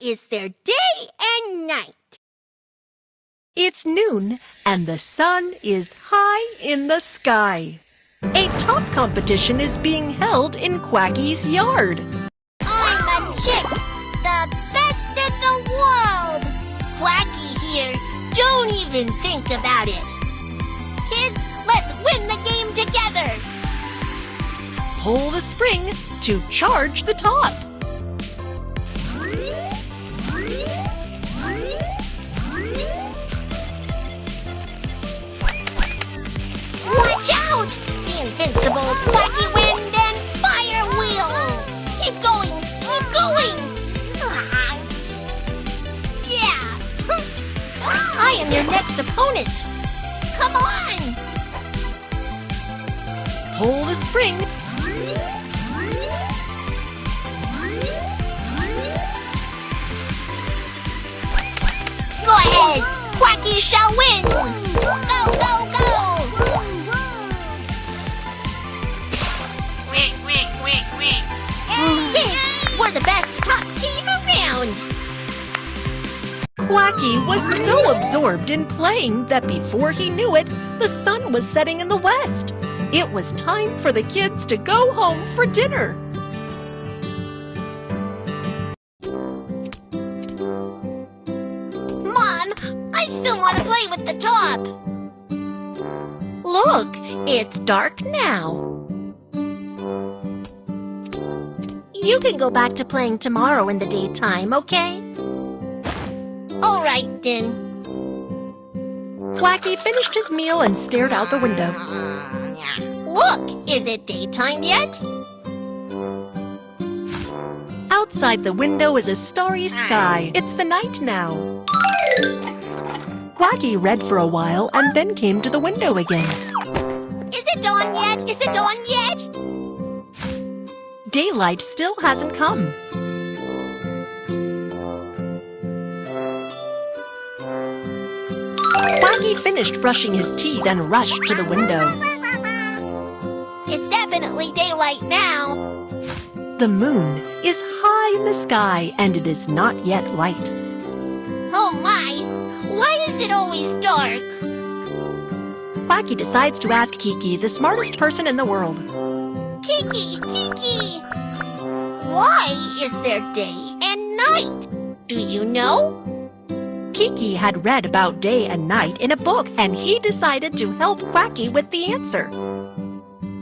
is there day and night? It's noon, and the sun is high in the sky. A top competition is being held in Quacky's yard. I'm a chick, the best in the world. Quacky here, don't even think about it. Kids, let's win the game together. Pull the spring to charge the top. Watch out! The invincible Quacky wind and fire wheel! Keep going! Keep going! Yeah! I am your next opponent! Come on! Pull the spring. Go ahead! Quacky shall win! Go, go, go! Kids, we're the best top team around! Quacky was so absorbed in playing that before he knew it, the sun was setting in the west. It was time for the kids to go home for dinner. Mom, I still want to play with the top. Look, it's dark now. You can go back to playing tomorrow in the daytime, okay? All right, then. Quacky finished his meal and stared out the window. Look, is it daytime yet? Outside the window is a starry sky. It's the night now. Quacky read for a while and then came to the window again. Is it dawn yet? Is it dawn yet? Daylight still hasn't come. Quacky finished brushing his teeth and rushed to the window. It's definitely daylight now. The moon is high in the sky and it is not yet light. Oh my! Why is it always dark? Quacky decides to ask Kiki, the smartest person in the world. Kiki! Kiki! Why is there day and night? Do you know? Kiki had read about day and night in a book, and he decided to help Quacky with the answer.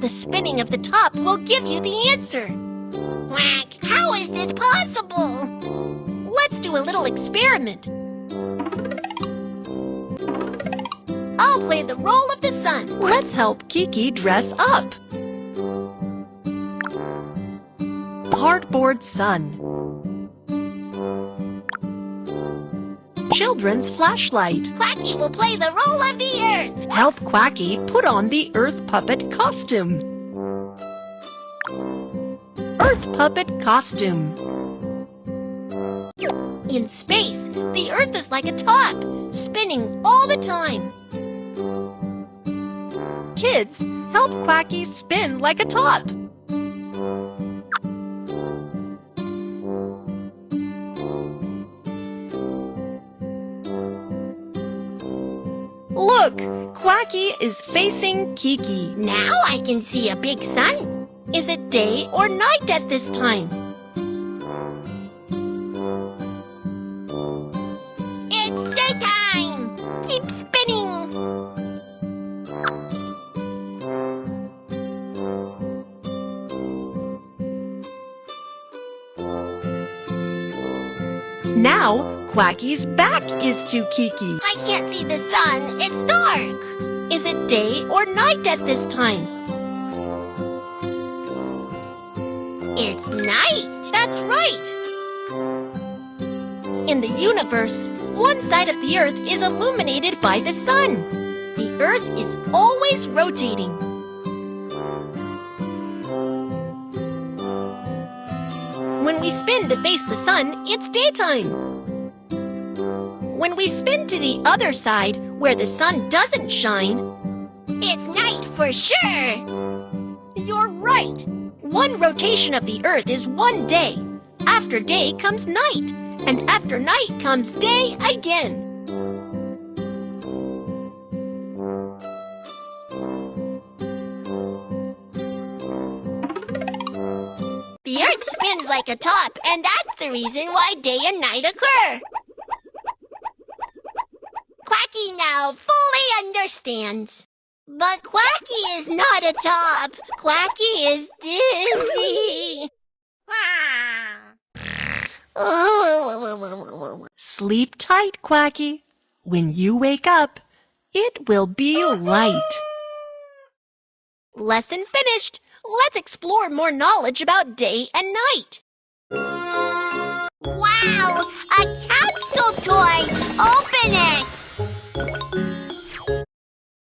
The spinning of the top will give you the answer. Quack! How is this possible? Let's do a little experiment. I'll play the role of the sun. Let's help Kiki dress up. Cardboard sun. Children's flashlight. Quacky will play the role of the earth. Help Quacky put on the Earth Puppet costume. Earth Puppet costume. In space, the earth is like a top, spinning all the time. Kids, help Quacky spin like a top. Look, Quacky is facing Kiki. Now I can see a big sun. Is it day or night at this time? It's daytime! Keep spinning! Now, Quacky's back is to Kiki. I can't see the sun. It's dark. Is it day or night at this time? It's night. That's right. In the universe, one side of the earth is illuminated by the sun. The earth is always rotating. When we spin to face the sun, it's daytime. When we spin to the other side, where the sun doesn't shine, it's night for sure. You're right. One rotation of the Earth is one day. After day comes night, and after night comes day again. The Earth spins like a top, and that's the reason why day and night occur. Quacky now fully understands. But Quacky is not a top. Quacky is dizzy. Sleep tight, Quacky. When you wake up, it will be light. Lesson finished. Let's explore more knowledge about day and night. Wow! A capsule toy! Open it!